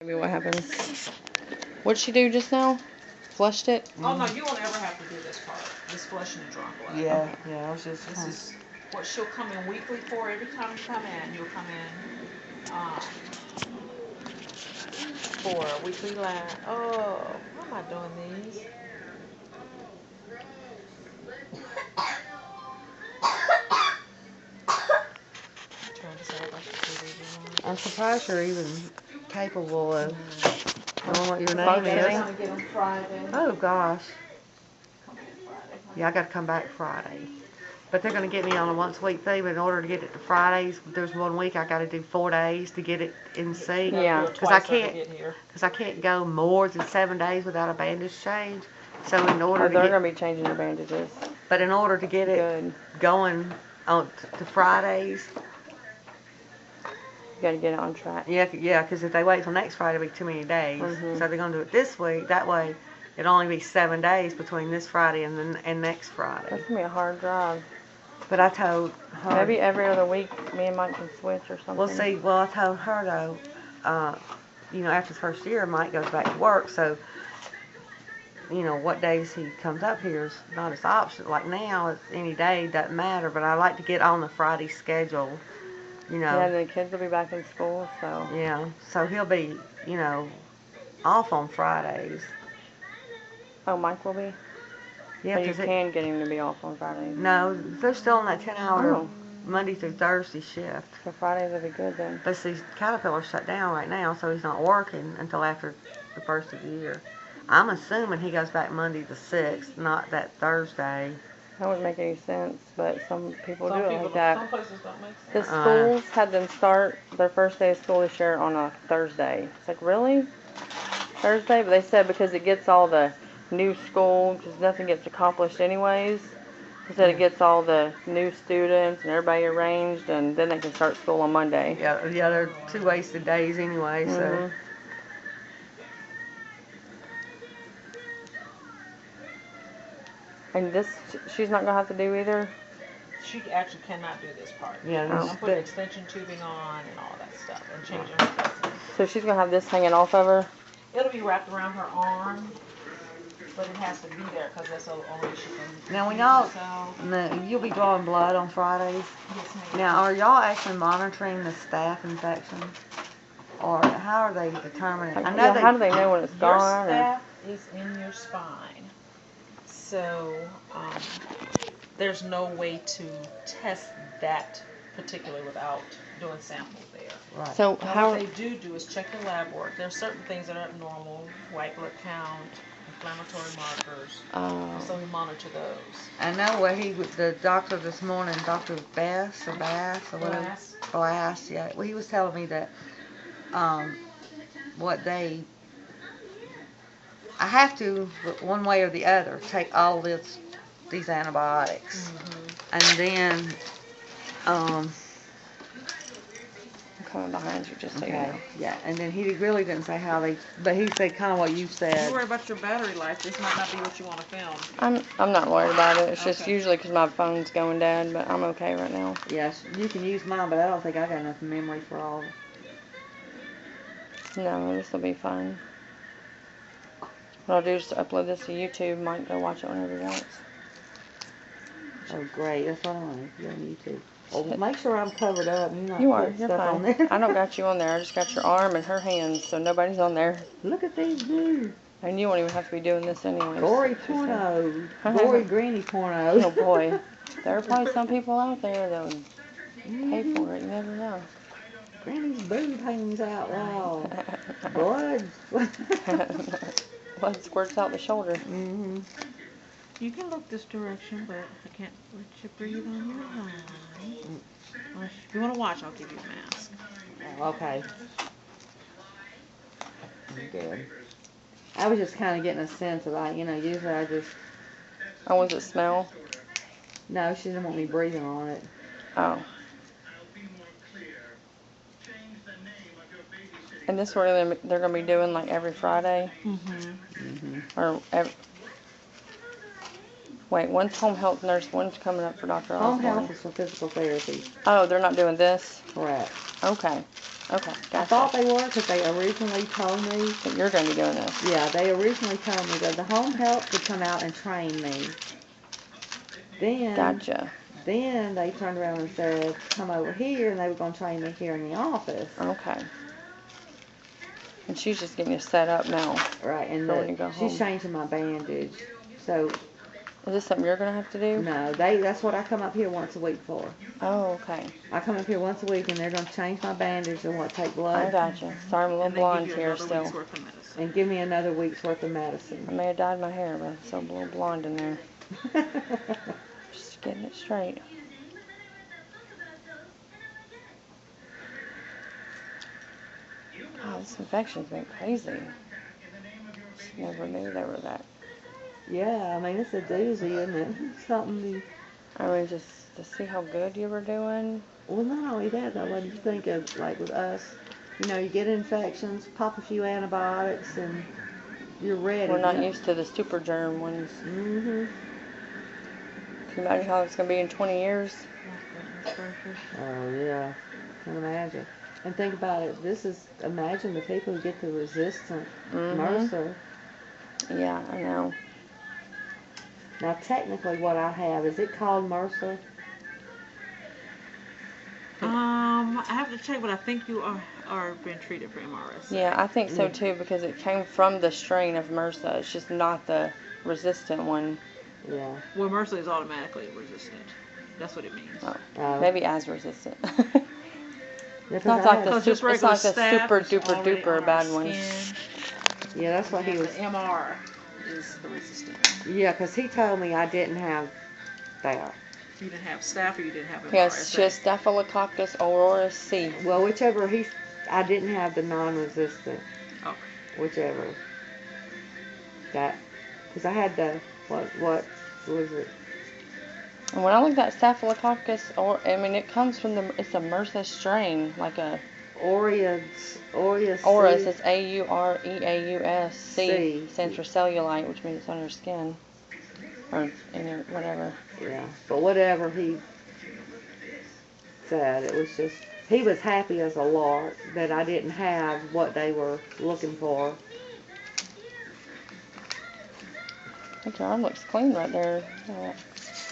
Maybe what happens. What'd she do just now? Flushed it? Oh, no, you won't ever have to do this part. This flushing the drawn blood. Yeah, Okay. yeah, I was just... This is what she'll come in weekly for. Every time you come in, you'll come in for a weekly lab. Oh, why am I doing these? I'm surprised you're even capable of knowing what your name is. Oh, gosh. Yeah, I got to come back Friday. But they're going to get me on a once-a-week thing, but in order to get it to Fridays, there's 1 week I got to do 4 days to get it in sync. Yeah. Because I can't go more than 7 days without a bandage change. So in order they're going to be changing the bandages. But in order to get it going on to Fridays, you got to get it on track. Yeah, because if they wait till next Friday, it'll be too many days. Mm-hmm. So they're going to do it this week. That way, it'll only be 7 days between this Friday and next Friday. That's going to be a hard drive. But I told her... Maybe every other week, me and Mike can switch or something. Well, see, I told her, though, after the first year, Mike goes back to work, so, what days he comes up here is not his option. Like now, it's any day, doesn't matter, but I like to get on the Friday schedule, Yeah, the kids will be back in school, so... Yeah, so he'll be, off on Fridays. Oh, Mike will be? Yeah, so you can get him to be off on Fridays? No, they're still on that 10-hour Monday through Thursday shift. So Fridays will be good then. But see, Caterpillar's shut down right now, so he's not working until after the first of the year. I'm assuming he goes back Monday the 6th, not that Thursday. That wouldn't make any sense, but some people do it like that. Some places don't make sense. The schools had them start their first day of school this year on a Thursday. It's like, really? Thursday? But they said because it gets all the new school, because nothing gets accomplished anyways. They said it gets all the new students and everybody arranged, and then they can start school on Monday. Yeah, they're 2 wasted days anyway, so... And this, she's not going to have to do either? She actually cannot do this part. Yeah, I'm putting extension tubing on and all that stuff and changing her dressing. So she's going to have this hanging off of her? It'll be wrapped around her arm, but it has to be there because that's the only way she can. Now we know you'll be drawing blood on Fridays. Yes, ma'am. Now, are y'all actually monitoring the staph infection? Or how are they determining? I know how do they know when it's gone? Your staph is in your spine. So, there's no way to test that particular without doing samples there. Right. So what they do is check the lab work. There are certain things that are abnormal, white blood count, inflammatory markers. So we monitor those. I know where the doctor this morning, Dr. Bass or whatever. Bass, yeah. Well, he was telling me that I have to, one way or the other, take all these antibiotics. Mm-hmm. And then, I'm coming behind you just so you know. Yeah, and then he really didn't say how but he said kind of what you said. You worry about your battery life. This might not be what you want to film. I'm not worried about it. It's just usually because my phone's going dead, but I'm okay right now. Yes, you can use mine, but I don't think I got enough memory for all of it. No, this will be fine. What I'll do is upload this to YouTube. Mike, go watch it whenever he wants. Oh, great. That's what I want to do on YouTube. Well, make sure I'm covered up. You're fine. I don't got you on there. I just got your arm and her hands, so nobody's on there. Look at these dudes. And you won't even have to be doing this anyway. Gory porno. Gory greeny porno. Oh, boy. There are probably some people out there that would pay for it. You never know. Granny's boob hangs out loud. Blood. Blood squirts out the shoulder. Mm-hmm. You can look this direction, but I can't let you breathe on your eye. If you want to watch, I'll give you a mask. Okay. I'm good. I was just kind of getting a sense of, usually I just... Oh, was it smell? No, she didn't want me breathing on it. Oh. And this where they're going to be doing like every Friday? Mm-hmm. Or wait, one's home health nurse, one's coming up for Dr. Osborne. Home health is for physical therapy. Oh, they're not doing this? Correct. Okay. Okay, I thought gotcha. they were because they originally told me. So you're going to be doing this. Yeah, they originally told me that the home health would come out and train me. Then, Gotcha. then they turned around and said, come over here, and they were going to train me here in the office. Okay. And she's just getting you set up now. Right, and For when you go she's home. changing my bandage. So, Is this something you're going to have to do? no, that's what I come up here once a week for. Oh, okay. I come up here once a week, and they're going to change my bandage and take I blood gotcha. Sorry, I'm a little And they blonde give you here another still. week's worth of medicine. and give me another week's worth of I medicine. may have dyed my hair, but I'm so a little blonde in there. Just getting it straight. Oh, this infection's been crazy. Just never knew they were that. Yeah, I mean, it's a doozy, isn't it? Something to... I mean, just to see how good you were doing. Well, not only that, though, what do you think of, like, with us? You know, you get infections, pop a few antibiotics, and you're ready. We're not used to the super germ ones. Mm-hmm. Can you imagine how it's going to be in 20 years? Oh, yeah. Can imagine. And think about it. Imagine the people who get the resistant MRSA. Yeah, I know. Now, technically, what I have, is it called MRSA? I have to check, but I think you are being treated for MRSA. Yeah, I think so too, because it came from the strain of MRSA. It's just not the resistant one. Yeah. Well, MRSA is automatically resistant. That's what it means. Oh, maybe as resistant. Yeah, It's not like the just super, it's not the regular super staph is duper already duper on bad our one. skin, Yeah, that's what he and was... the MR is the resistant one. Yeah, because he told me I didn't have that. You didn't have staph or you didn't have MRSA? Yes, just Staphylococcus aureus C. Well, whichever I didn't have the non-resistant. Okay. Whichever. That, because I had the, what was it? And when I looked at Staphylococcus, it comes from it's a MRSA strain, like a Aureus aureus. C. It's Aureus. C C. stands for cellulite, which means it's on your skin or in your whatever. Yeah, but whatever he said, it was just, he was happy as a lark that I didn't have what they were looking for. I think your arm looks clean right there.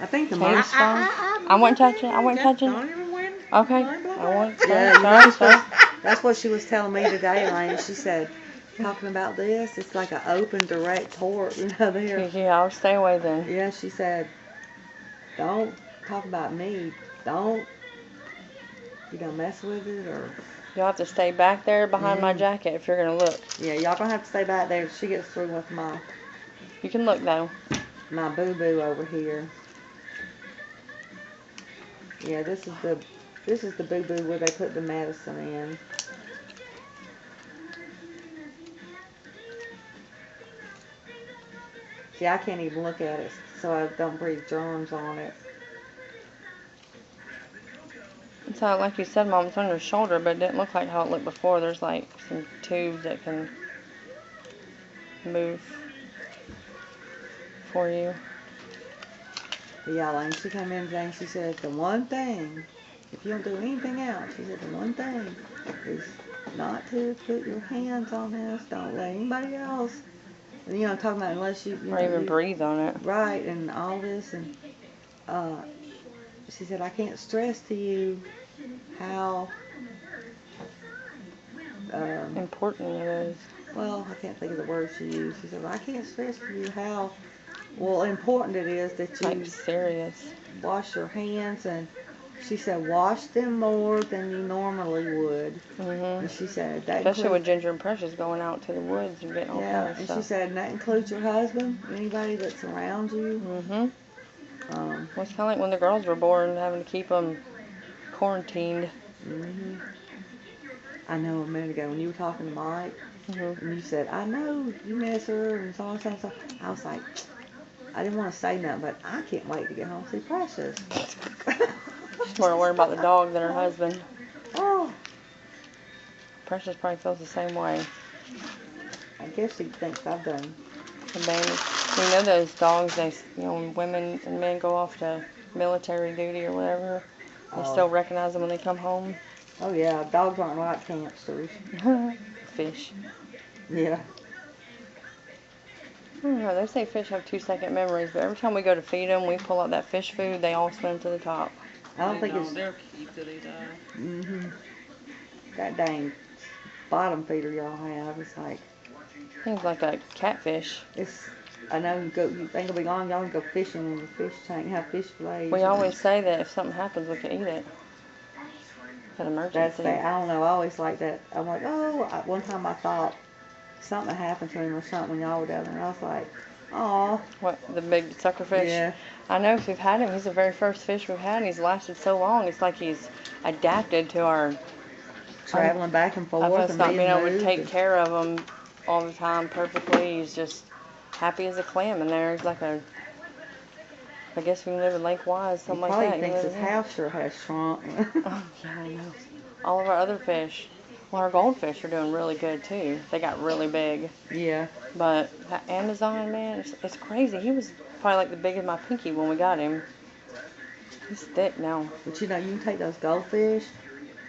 I think the Candy MRSA. strong. I wasn't touching. I wasn't touching. Don't even win. Okay. I want. Yeah, Sorry. that's what she was telling me today, Lane. She said, talking about this, it's like an open, direct port, there. Yeah, I'll stay away then. Yeah, she said, don't talk about me. Don't, mess with it, or... You'll have to stay back there behind my jacket if you're gonna look. Yeah, y'all gonna have to stay back there. She gets through with You can look though. my boo-boo over here. Yeah, this is the boo-boo where they put the medicine in. See, I can't even look at it, so I don't breathe germs on it. It's like you said, Mom, it's on your shoulder, but it didn't look like how it looked before. There's like some tubes that can move for you. But yeah, like she came in today and she said, the one thing, if you don't do anything else, she said, the one thing is not to put your hands on this. Don't let anybody else, and, talking about unless you Or even breathe on it. Right, and all this, and she said, I can't stress to you how Important it is. well, I can't think of the word she used. She said, I can't stress to you how important it is that you Like serious. wash your hands, and she said, wash them more than you normally would. Mhm. And she said, that Especially with Ginger and Precious going out to the woods and getting all yeah, kinds of and stuff. she said, and that includes your husband, anybody that's around you. Mhm. Well, it's kind of like when the girls were born, having to keep them quarantined. Mhm. I know a minute ago when you were talking to Mike, Mhm. and you said, I know you miss her, and so on and so. I was like, I didn't want to say nothing, but I can't wait to get home and see Precious. She's more worried about the dog than her husband. Oh, Precious probably feels the same way. I guess she thinks I've done. The baby. You know those dogs, when women and men go off to military duty or whatever, they still recognize them when they come home. Oh yeah, dogs aren't like hamsters. Fish. Yeah. I don't know, they say fish have 2-second memories, but every time we go to feed them, we pull out that fish food, they all swim to the top. I don't think it's. They'll keep till they die. Mhm. That dang bottom feeder y'all have, it's like Things like a catfish. it's. I know you think it'll be gone. Y'all can go fishing in the fish tank, have fish fillets. We always say that if something happens, we can eat it. An That's emergency. that. I don't know. I always like that. I'm like, oh. One time I thought something happened to him or something when y'all were down there. And I was like, oh. What, the big sucker fish? Yeah. I know, if we've had him, he's the very first fish we've had, and he's lasted so long. It's like he's adapted to our Traveling back and forth of us and not being being able to moved take and- care of him all the time perfectly. He's just happy as a clam in there. He's like a, I guess we can live in Lake Wise, He something like probably that. thinks You his live in there. house sure has shrunk. Oh, yeah, I know. All of our other fish, well, our goldfish are doing really good too. They got really big. Yeah. But that Amazon, man, it's crazy. He was probably like the big as my pinky when we got him. He's thick now. But you know, you can take those goldfish,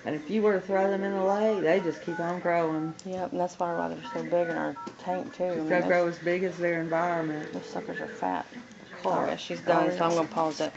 and if you were to throw them in the lake, they just keep on growing. Yep, and that's why they're so big in our tank too. I mean, They'll grow as big as their environment. those suckers are fat. Carp. Oh, yeah, she's done, so I'm going to pause it.